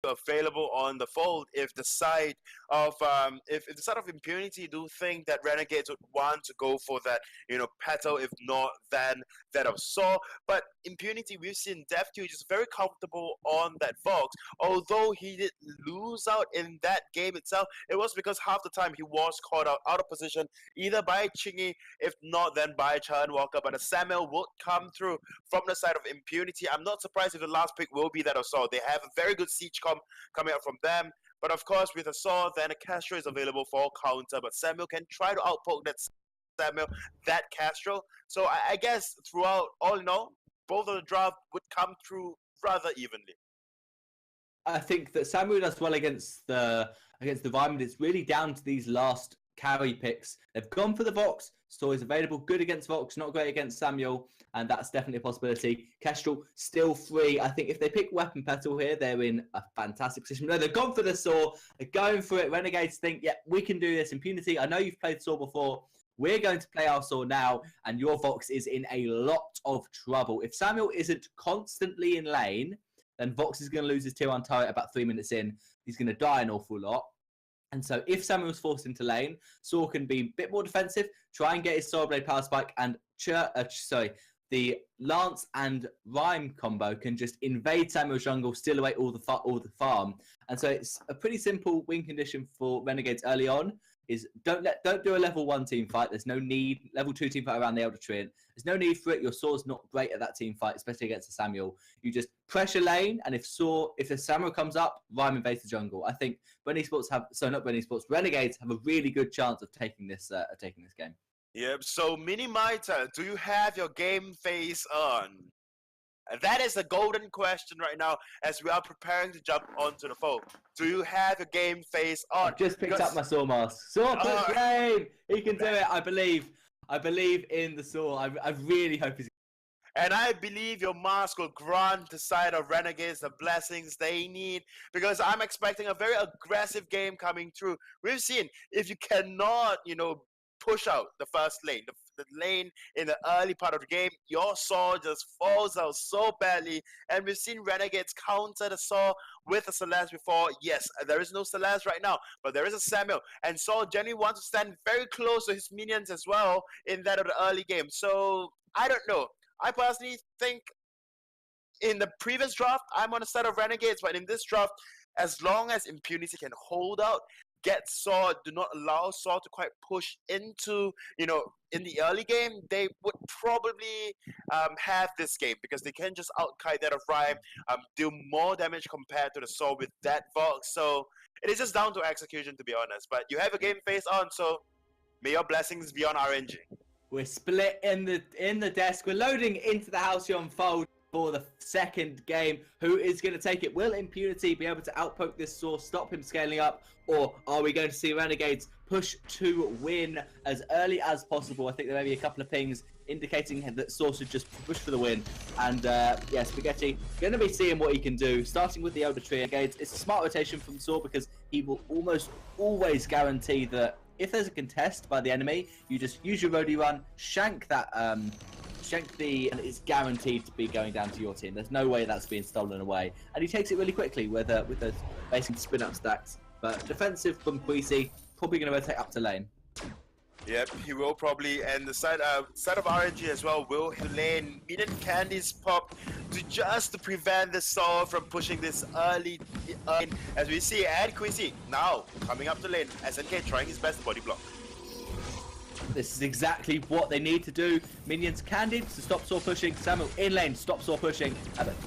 available on the fold if the side of if the side of Impunity do think that Renegades would want to go for that, petal, if not then that of Saw. But Impunity, we've seen Death Huge is very comfortable on that Vox. Although he did lose out in that game itself, it was because half the time he was caught out of position, either by Chingy, if not then by Chan Walker. But a Samuel would come through from the side of Impunity. I'm not surprised if the last pick will be that of Saw. They have a very good siege coming out from them. But of course, with a Saw, then a Castro is available for counter. But Samuel can try to outpoke that Castro. So I guess throughout, all in all, both of the draft would come through rather evenly. I think that Samuel does well against the Ryman. It's really down to these last carry picks. They've gone for the Vox. Saw is available. Good against Vox, not great against Samuel, and that's definitely a possibility. Kestrel still free. I think if they pick Weapon Petal here, they're in a fantastic position. No, they've gone for the Saw. They're going for it. Renegades think, yeah, we can do this. Impunity, I know you've played Saw before. We're going to play our Saw now, and your Vox is in a lot of trouble. If Samuel isn't constantly in lane, then Vox is going to lose his tier 1 turret about 3 minutes in. He's going to die an awful lot. And so if Samuel's forced into lane, Saw can be a bit more defensive, try and get his Soul Blade Power Spike, and the Lance and Rhyme combo can just invade Samuel's jungle, steal away all the farm. And so it's a pretty simple win condition for Renegades early on, is don't do a level 1 team fight. There's no need. Level 2 team fight around the Elder Treant. There's no need for it. Your Saw's not great at that team fight, especially against a Samuel. You just pressure lane, and if the Samuel comes up, Rhyme invades the jungle. I think Renegades have a really good chance of taking this game. Yep. So Minimiter, do you have your game face on? That is a golden question right now as we are preparing to jump onto the fold. Do you have your game face on? I've just picked up my Saw mask. Saw push lane! He can do it, I believe. I believe in the Saw. I really hope he's... And I believe your mask will grant the side of Renegades the blessings they need, because I'm expecting a very aggressive game coming through. We've seen if you cannot, push out the first lane, the lane in the early part of the game, your Saw just falls out so badly. And we've seen Renegades counter the Saw with a Celeste before. Yes, there is no Celeste right now, but there is a Samuel. And Saw generally wants to stand very close to his minions as well in that of the early game. So, I don't know. I personally think in the previous draft, I'm on the side of Renegades, but in this draft, as long as Impunity can hold out, get Saw, do not allow Saw to quite push into, in the early game, they would probably have this game because they can just outkite that of Rhyme, do more damage compared to the Saw with that Vox. So it is just down to execution, to be honest. But you have a game face on, so may your blessings be on RNG. We're split in the desk. We're loading into the Halcyon fold for the second game. Who is going to take it? Will Impunity be able to outpoke this Saw, stop him scaling up? Or are we going to see Renegades push to win as early as possible? I think there may be a couple of pings indicating that Saw should just push for the win. And yeah, Spaghetti going to be seeing what he can do, starting with the Elder Tree. It's a smart rotation from Saw because he will almost always guarantee that if there's a contest by the enemy, you just use your Roadie Run, shank that, and it's guaranteed to be going down to your team. There's no way that's being stolen away. And he takes it really quickly with those basic spin-up stacks. But defensive from Queasy, probably going to rotate up to lane. Yep, he will probably, and the side of RNG as well will lane Minion Candies pop to prevent the Saw from pushing this early as we see. And Queasy now coming up to lane, SNK trying his best to body block. This is exactly what they need to do. Minions Candied to stop Saw pushing. Samuel in lane, stop Saw pushing.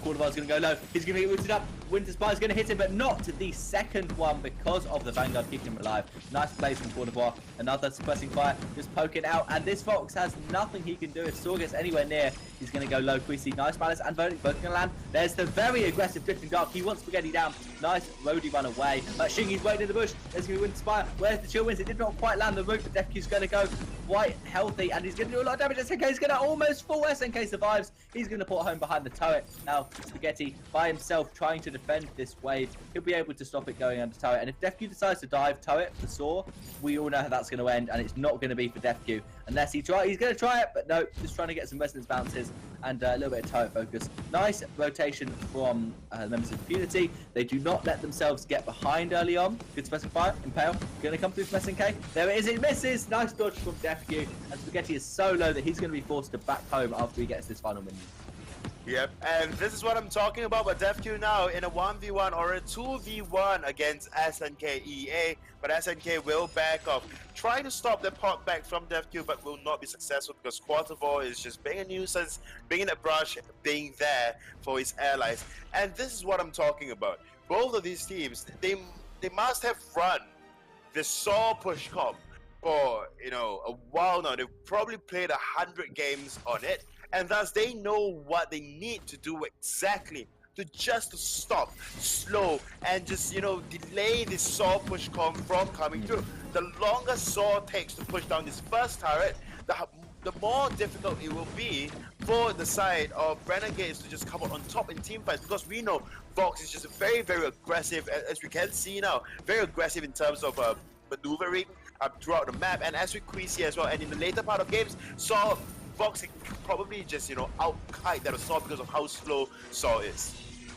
Quarterbar's going to go low. He's going to get rooted up. Winter Spire is going to hit him, but not the second one because of the Vanguard keeping him alive. Nice plays from Quarterbar. Another suppressing fire, just poking out. And this Fox has nothing he can do. If Saw gets anywhere near, he's going to go low. Queasy, nice Malice and both going to land. There's the very aggressive Drifting Dark. He wants Spaghetti down. Nice Roadie Run away. Shingy's waiting in the bush. There's going to be Winter Spire. Where's the Chill Winds? It did not quite land the root, but Defq's going to go quite healthy, and he's going to do a lot of damage. SNK is going to almost fall. SNK survives. He's going to put home behind the turret. Now, Spaghetti by himself trying to defend defend this wave, he'll be able to stop it going under turret. And if DefQ decides to dive turret for Saw, we all know how that's going to end, and it's not going to be for DefQ unless he's going to try it, but no, just trying to get some resonance bounces and a little bit of turret focus. Nice rotation from members of Impunity. They do not let themselves get behind early on. Good specifier. Impale going to come through from SNK. There it is. It misses. Nice dodge from DefQ. And Spaghetti is so low that he's going to be forced to back home after he gets this final minion. Yep, and this is what I'm talking about with DefQ now in a 1v1 or a 2v1 against SNK EA, but SNK will back off. Try to stop the pop back from DefQ, but will not be successful because Quartervore is just being a nuisance, being a brush, being there for his allies. And this is what I'm talking about. Both of these teams, they must have run the Saw push comp for, you know, a while now. They've probably played 100 games on it. And thus they know what they need to do exactly to just stop, slow, and just, you know, delay this Saw push comp from coming through. The longer Saw takes to push down this first turret, the more difficult it will be for the side of Renegades to just come out on top in team fights, because we know Vox is just very, very aggressive, as we can see now, very aggressive in terms of maneuvering throughout the map, and as with Queasy as well. And in the later part of games, Saw Vox probably just, you know, out-kite that Saw because of how slow Saw is.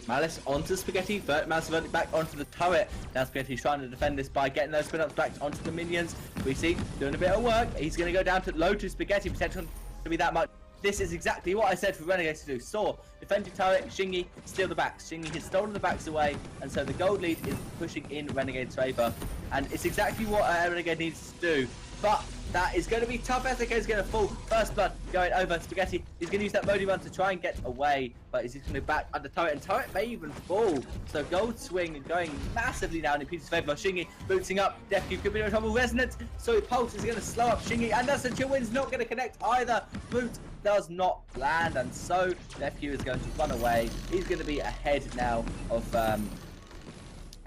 Malice onto Spaghetti, Malice back onto the turret. Now Spaghetti's trying to defend this by getting those spin-ups back onto the minions. We see doing a bit of work. He's going to go down to low to Spaghetti, potential to be that much. This is exactly what I said for Renegades to do. Saw, defend your turret, Shingy, steal the backs. Shingy has stolen the backs away, and so the gold lead is pushing in Renegade's favour. And it's exactly what Renegade needs to do. But that is going to be tough. SNK is going to fall. First blood going over Spaghetti. He's going to use that Modi run to try and get away, but he's just going to back under turret, and turret may even fall. So gold swing going massively down in Peter's favour. Shingy booting up. DefQ could be in trouble. Resonance. So Pulse is going to slow up Shingy, and that's a chill win's not going to connect either. Boot does not land, and so DefQ is going to run away. He's going to be ahead now of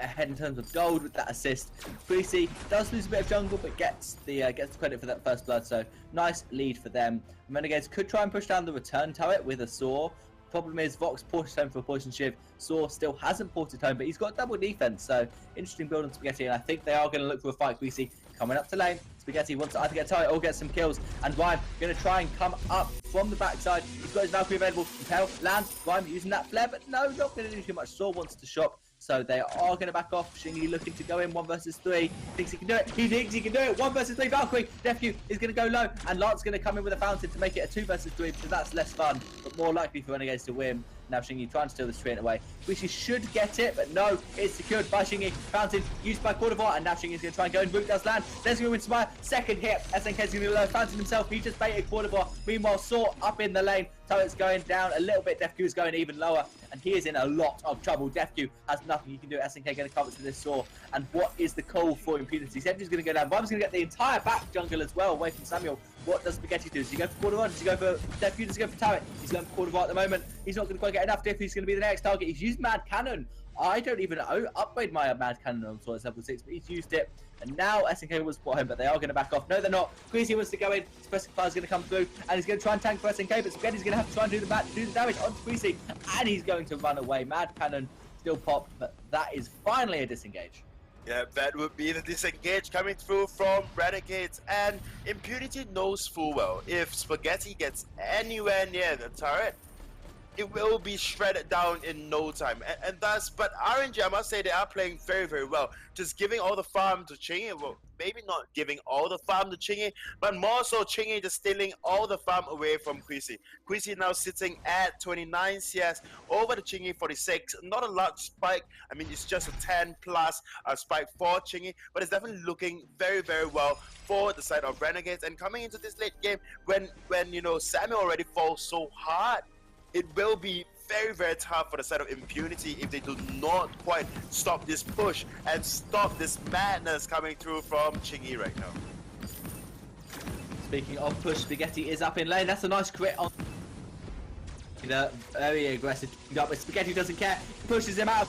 ahead in terms of gold with that assist. Greasy does lose a bit of jungle, but gets the credit for that first blood, so nice lead for them. Renegades could try and push down the return turret with a Saw. Problem is Vox ported home for a poison shiv. Saw still hasn't ported home, but he's got double defense, so interesting build on Spaghetti, and I think they are going to look for a fight. Greasy coming up to lane. Spaghetti wants to either get turret or get some kills, and Ryan going to try and come up from the backside. He's got his Valkyrie available. Impale lands. Ryan using that flare, but no, not going to do too much. Saw wants to shop, so they are going to back off. Shingy looking to go in 1 versus 3. Thinks he can do it. He thinks he can do it. 1 versus 3. Valkyrie. DefQ is going to go low, and Lance going to come in with a fountain to make it a 2 versus 3, because that's less fun, but more likely for Renegades to win. Now Shingy trying to steal the straight away, which he should get it, but no, it's secured by Shingy. Fountain used by Quartervore, and now Shingy's going to try and go in. Root does land. There's going to inspire. Second hit. SNK's going to go low. Fountain himself. He just baited Quartervore. Meanwhile, Saw up in the lane. Turret's going down a little bit. DefQ is going even lower, and he is in a lot of trouble. DefQ has nothing he can do. SNK going to cover to this Saw, and what is the call for Impunity? Sentry's going to go down. Vime's going to get the entire back jungle as well away from Samuel. What does Spaghetti do? Does he go for Quartervore? Does he go for DefQ? Does he go for turret? He's going for Quartervore at the moment. He's not going to quite get enough. DefQ's going to be the next target. He's used Mad Cannon. I don't even upgrade my Mad Cannon on Saw level 6, but he's used it. And now SNK will support him, but they are going to back off. No, they're not. Greasy wants to go in. Specifier is going to come through, and he's going to try and tank for SNK, but Spaghetti's going to have to try and do the damage onto Greasy, and he's going to run away. Mad Cannon still popped, but that is finally a disengage. Yeah, that would be the disengage coming through from Renegades, and Impunity knows full well if Spaghetti gets anywhere near the turret, it will be shredded down in no time. And thus, but RNG, I must say, they are playing very, very well. Just giving all the farm to Chingy. Well, maybe not giving all the farm to Chingy, but more so Chingy just stealing all the farm away from Queasy. Queasy now sitting at 29 CS over the Chingy 46. Not a large spike. I mean, it's just a 10 plus spike for Chingy, but it's definitely looking very, very well for the side of Renegades. And coming into this late game, when you know Samuel already falls so hard, it will be very, very tough for the side of Impunity if they do not quite stop this push and stop this madness coming through from Chingy right now. Speaking of push, Spaghetti is up in lane. That's a nice crit on the very aggressive, but Spaghetti doesn't care. Pushes him out.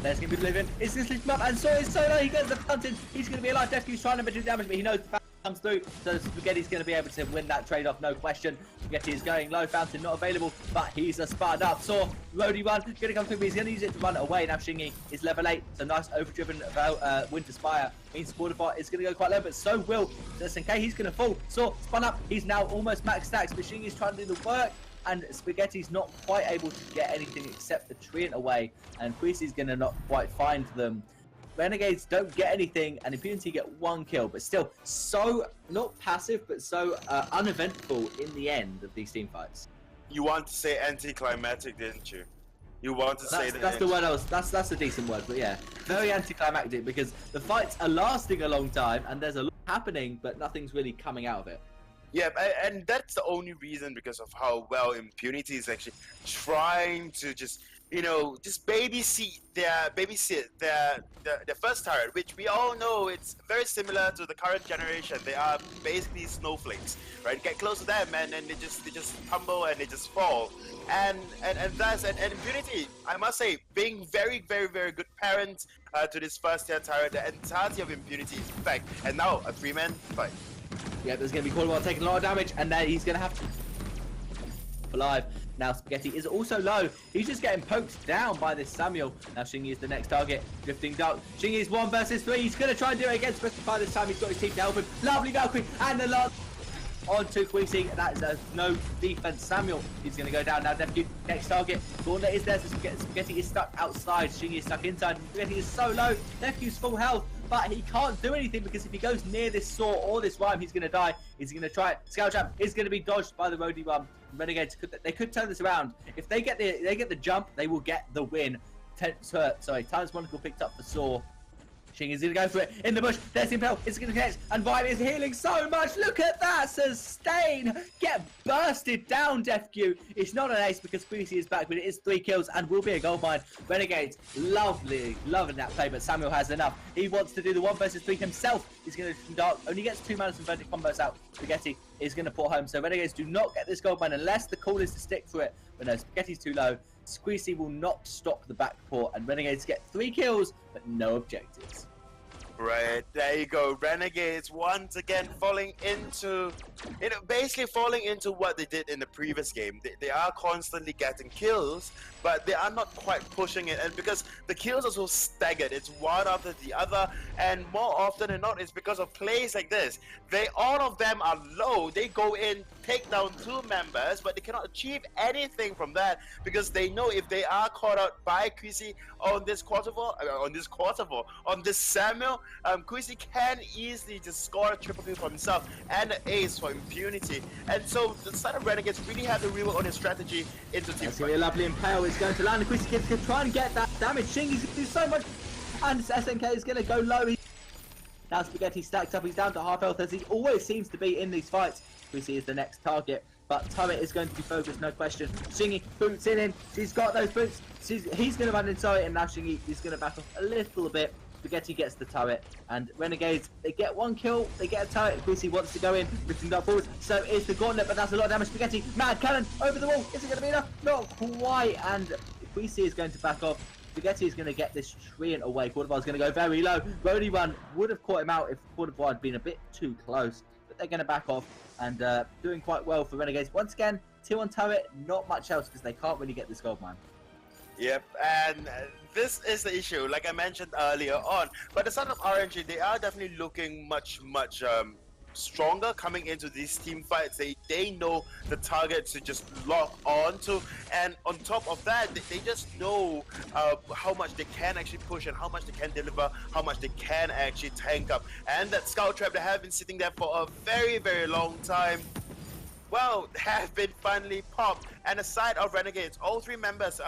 There's going to be living. It's going to slip him up, and so is Solo. He gets the fountain. He's going to be alive. DefQ's trying to do damage, but he knows the fountain comes through, so Spaghetti's going to be able to win that trade-off, no question. Spaghetti is going low. Fountain not available, but he's a spotted up. Saw Roadie run, gonna come through, but he's gonna use it to run away. Now Shingy is level 8, so nice overdriven Winter Spire. Means Borderbot is gonna go quite low, but so will SNK. He's gonna fall. Saw spun up. He's now almost max stacks, but Shingy's trying to do the work. And Spaghetti's not quite able to get anything except the treant away, and Queasy's gonna not quite find them. Renegades don't get anything, and Impunity get 1 kill, but still so not passive, but so uneventful in the end of these team fights. You want to say anticlimactic, didn't you? You want to say that. That's the word I was. That's a decent word, but yeah, very anticlimactic because the fights are lasting a long time, and there's a lot happening, but nothing's really coming out of it. Yeah, and that's the only reason because of how well Impunity is actually trying to just babysit their first turret, which we all know it's very similar to the current generation. They are basically snowflakes, right? Get close to them and they just tumble and they just fall. And Impunity, I must say, being very good parents to this first tier turret, the entirety of Impunity is back. And now a 3-man fight. Yeah, there's going to be Cordoba taking a lot of damage, and then he's going to have to alive. Now Spaghetti is also low. He's just getting poked down by this Samuel. Now Shingy is the next target. Drifting Dark. Shingy is 1 versus 3. He's going to try and do it against Specify this time. He's got his team to help him. Lovely Valkyrie, and the last on to Queasy. That is a no defense. Samuel is going to go down now. Nephew, next target. Gauntlet is there, so Spaghetti is stuck outside. Shingy is stuck inside. Spaghetti is so low. Nephew's full health, but he can't do anything because if he goes near this saw or this rhyme, he's going to die. He's going to try it. Scout Trap is going to be dodged by the Roadie Run. Renegades could turn this around. If they get the jump, they will get the win. Times Monocle picked up the saw. Shingy is going to go for it in the bush. There's Impel. It's going to connect. And Vibe is healing so much. Look at that. Sustain. Get bursted down, DefQ. It's not an ace because Queasy is back, but it is 3 kills and will be a gold mine. Renegades, loving that play, but Samuel has enough. He wants to do the 1 versus 3 himself. He's going to Dark. Only gets 2 mana from verdict combos out. Spaghetti is going to port home. So Renegades do not get this gold mine unless the call is to stick for it. But no, Spaghetti's too low. Squeezy will not stop the back port, and Renegades get 3 kills, but no objectives. Right, there you go. Renegades once again falling into, basically falling into what they did in the previous game. They are constantly getting kills, but they are not quite pushing it. And because the kills are so staggered, it's one after the other, and more often than not, it's because of plays like this. All of them are low. They go in, take down 2 members, but they cannot achieve anything from that because they know if they are caught out by Queasy on this Samuel, Queasy can easily just score a triple kill for himself and an ace for Impunity. And so the side of Renegades really have to rework on his strategy into team fight. A lovely Impale is going to land. Queasy gets to try and get that damage. Shingy's going to do so much, and SNK is going to go low. Now Spaghetti stacked up. He's down to half health as he always seems to be in these fights. Queasy is the next target, but Turret is going to be focused, no question. Shingy boots in. She's got those boots. He's going to run inside, and now Shingy is going to back off a little bit. Spaghetti gets the turret, and Renegades, they get 1 kill, they get a turret. Queasy wants to go in, lifting up forwards, so is the Gauntlet, but that's a lot of damage. Spaghetti, mad cannon, over the wall, is it going to be enough? Not quite, and Queasy is going to back off. Spaghetti is going to get this treant away. Cordoba is going to go very low. Roadie Run would have caught him out if Cordoba had been a bit too close, but they're going to back off, and doing quite well for Renegades. Once again, 2 on turret, not much else because they can't really get this gold mine. Yep, and this is the issue, like I mentioned earlier on. But the side of RNG, they are definitely looking much stronger coming into these team fights. They know the targets to just lock on to, and on top of that, they just know how much they can actually push and how much they can deliver, how much they can actually tank up. And that Scout Trap that have been sitting there for a very long time, well, have been finally popped. And aside of Renegades, all 3 members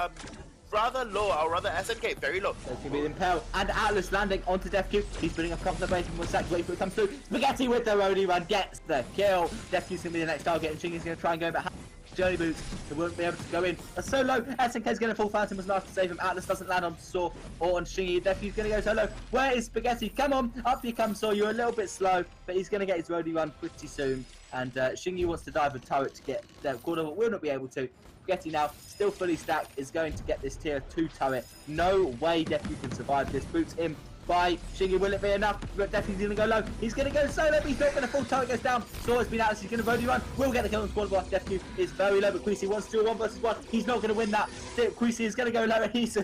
rather low, or rather SNK, very low. There's going to be an Impale, and Atlas landing onto DefQ. He's putting a couple of base from 1 sec, waiting for it to come through. Spaghetti with the Roadie Run gets the kill. DefQ's going to be the next target, and Shingy's going to try and go, but Journey Boots, they won't be able to go in. That's so low. SNK's going to fall. Fountain was nice to save him. Atlas doesn't land on Saw or on Shingy. DefQ's going to go so low. Where is Spaghetti? Come on, up you come, Saw. You're a little bit slow, but he's going to get his Roadie Run pretty soon. And Shingy wants to dive a turret to get there. Cordoba will not be able to. Spaghetti now, still fully stacked, is going to get this tier 2 turret. No way DefQ can survive this. Boots in by Shingy. Will it be enough? Definitely going to go low. He's going to go solo, but he's not going to full turret goes down. Saw has been out, so he's going to Rody run. Will get the kill on squad boss. Deathview is very low, but Queasy wants to do a 1 versus 1. He's not going to win that. Queasy is going to go low, and he's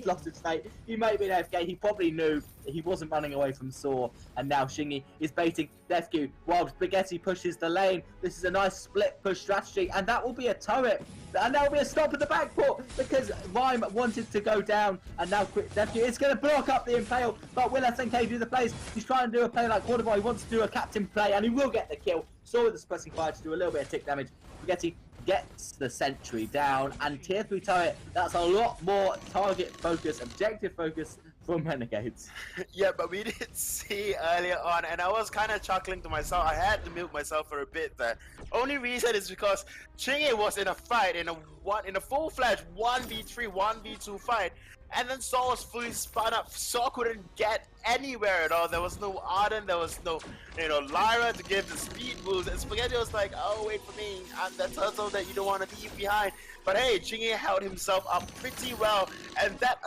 lost his fate. He may be an AFK. He probably knew he wasn't running away from Saw, and now Shingy is baiting Deathview while Spaghetti pushes the lane. This is a nice split push strategy, and that will be a turret. And that will be a stop at the backport because Rhyme wanted to go down, and now Deathview is going to block up the Impale. But will SNK do the plays? He's trying to do a play like Quarterboy. He wants to do a captain play, and he will get the kill. Saw with the suppressing fire to do a little bit of tick damage. Spaghetti gets the sentry down, and tier 3 turret. That's a lot more target focus, objective focus from Renegades. Yeah, but we did see earlier on, and I was kind of chuckling to myself. I had to mute myself for a bit there. Only reason is because Chingy was in a fight, in a full-fledged 1v3, 1v2 fight, and then Saw was fully spun up. Saw couldn't get anywhere at all. There was no Arden, there was no, Lyra to give the speed moves, and Spaghetti was like, oh, wait for me, I'm the turtle that you don't want to leave behind. But hey, Chingy held himself up pretty well, and that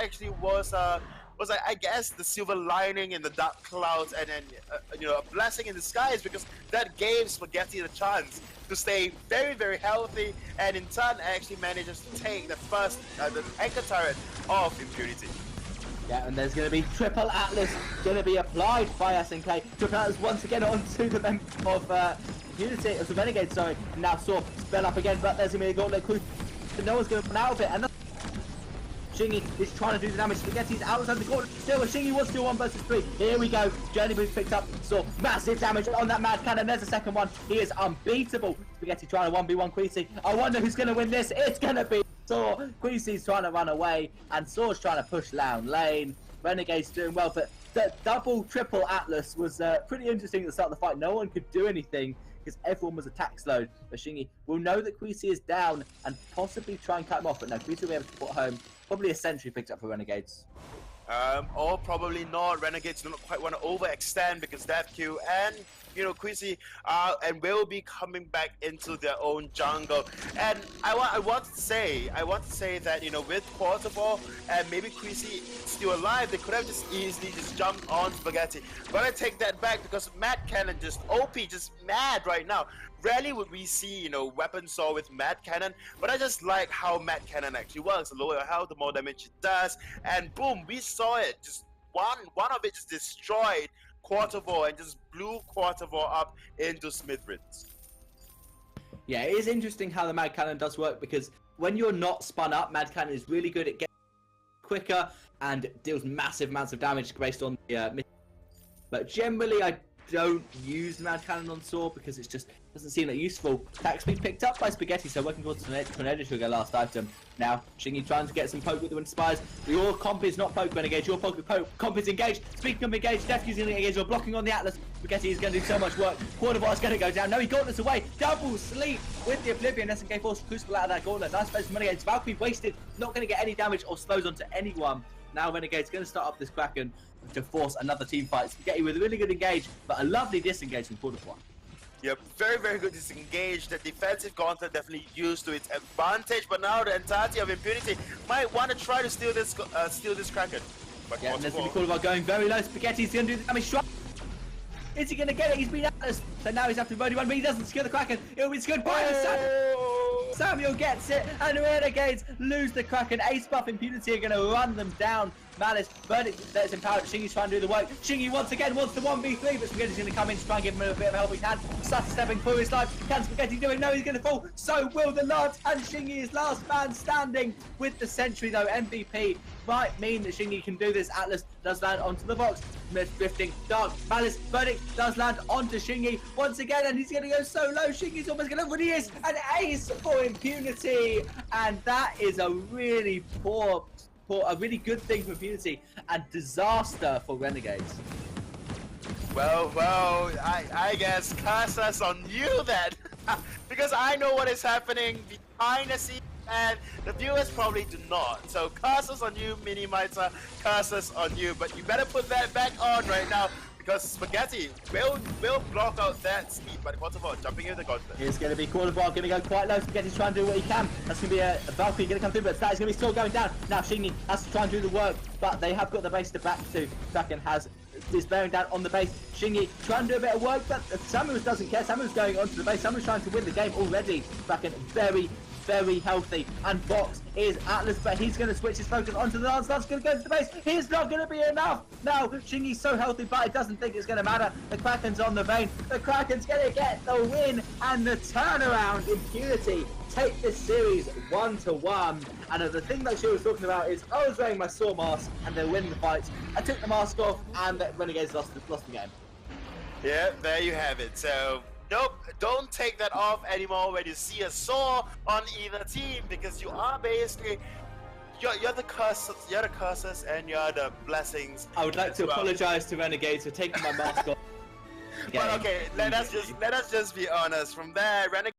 actually was I guess the silver lining in the dark clouds, and then a blessing in disguise, because that gave Spaghetti the chance to stay very, very healthy, and in turn actually manages to take the first the anchor turret of Impunity. Yeah, and there's going to be Triple Atlas going to be applied by SNK. Triple Atlas once again onto the member of Impunity, of the Renegades, sorry. And now Saw spell up again, but there's going to be a gauntlet crew. No one's going to run out of it. And Shingy is trying to do the damage. Spaghetti's outside the gauntlet. Still, Shingy wants to do 1 versus 3. Here we go. Journey boost picked up. Saw massive damage on that mad cannon. There's a second one. He is unbeatable. Spaghetti trying to 1v1 Queasy. I wonder who's going to win this. It's going to be Saw. Queasy's trying to run away, and Saw's trying to push down lane. Renegade's doing well, but the triple Atlas was pretty interesting at the start of the fight. No one could do anything because everyone was attack slowed. But Shingy will know that Queasy is down and possibly try and cut him off, but no, Queasy will be able to put home. Probably a sentry picked up for Renegades. Or probably not. Renegades do not quite want to overextend because Deathview and Queasy and will be coming back into their own jungle. And I want to say that with Quarterfall and maybe Queasy still alive, they could have just easily just jumped on Spaghetti. But I take that back because Mad Cannon just OP, just mad right now. Rarely would we see, weapon Saw with Mad Cannon, but I just like how Mad Cannon actually works. The lower health, the more damage it does, and boom, we saw it. Just one of it just destroyed Quartervore and just blew Quartervore up into smithereens. Yeah, it is interesting how the Mad Cannon does work, because when you're not spun up, Mad Cannon is really good at getting quicker and deals massive amounts of damage based on the but generally I don't use the Mad Cannon on Saw because it just doesn't seem that useful. Attack speed picked up by Spaghetti, so working towards an edge trigger last item. Now, Shingy trying to get some poke with the Inspires. Your comp is not poke Renegade, your comp is engaged. Speaking of engaged, Deathview's going to engage, you're blocking on the Atlas. Spaghetti is going to do so much work. Quarterbar is going to go down. No, he gauntlets away. Double sleep with the Oblivion. SNK force Crucible out of that gauntlet. Nice space from Renegades. Valkyrie wasted, not going to get any damage or slows onto anyone. Now Renegade's going to start up this Kraken to force another team fight. Spaghetti with a really good engage, but a lovely disengage from Quarterbar. Yep, very, very good disengage. The defensive gauntlet definitely used to its advantage, but now the entirety of Impunity might want to try to steal this Kraken. But yeah, and there's going to be Quarterbar going very low. Spaghetti's going to do the damage. Is he going to get it? He's been Atlas. So now he's after Rody 1, but he doesn't secure the Kraken. It'll be secured by the Samuel gets it, and Renegades lose the Kraken. Ace buff Impunity are going to run them down. Malice, Verdict that's empowered. Shingy's trying to do the work. Shingy once again wants the 1v3, but Spaghetti's going to come in to try and give him a bit of a helping hand. Starts stepping through his life. Can Spaghetti do it? No, he's going to fall. So will the Lance, and Shingy is last man standing with the sentry though. MVP might mean that Shingy can do this. Atlas does land onto the box. Smith drifting, dark, Malice, Verdict does land onto Shingy once again, and he's going to go so low. Shingy's almost going to win. He is an ace for Impunity, and that is a really a really good thing for Impunity and disaster for Renegades. Well, I guess curse us on you then, because I know what is happening behind the scenes and the viewers probably do not. So curse us on you, Minimizer, curse us on you, but you better put that back on right now, because Spaghetti will block out that speed, but Quattrofoil jumping into the gauntlet. It's going to be Quattrofoil going to go quite low. Spaghetti's trying to do what he can. That's going to be a Valkyrie going to come through, but that is going to be still going down. Now Shingy has to try and do the work, but they have got the base to back to. Kraken is bearing down on the base. Shingy trying to do a bit of work, but Samus doesn't care. Samus going onto the base. Samus trying to win the game already. Kraken very healthy, and Vox is Atlas, but he's going to switch his focus onto the Lance. That's going to go to the base. He's not going to be enough. Now Shingy's so healthy, but it doesn't think it's going to matter. The Kraken's on the vein. The Kraken's going to get the win and the turnaround. Impunity take this series 1-1. And the thing that she was talking about is, I was wearing my Saw mask and they're winning the fights. I took the mask off and the Renegades lost the game. Yeah, there you have it. So nope, don't take that off anymore when you see a Saw on either team, because you are basically you're the curses and you're the blessings. I would like to apologize to Renegades for taking my mask off. But okay, let us just be honest. From there, Renegades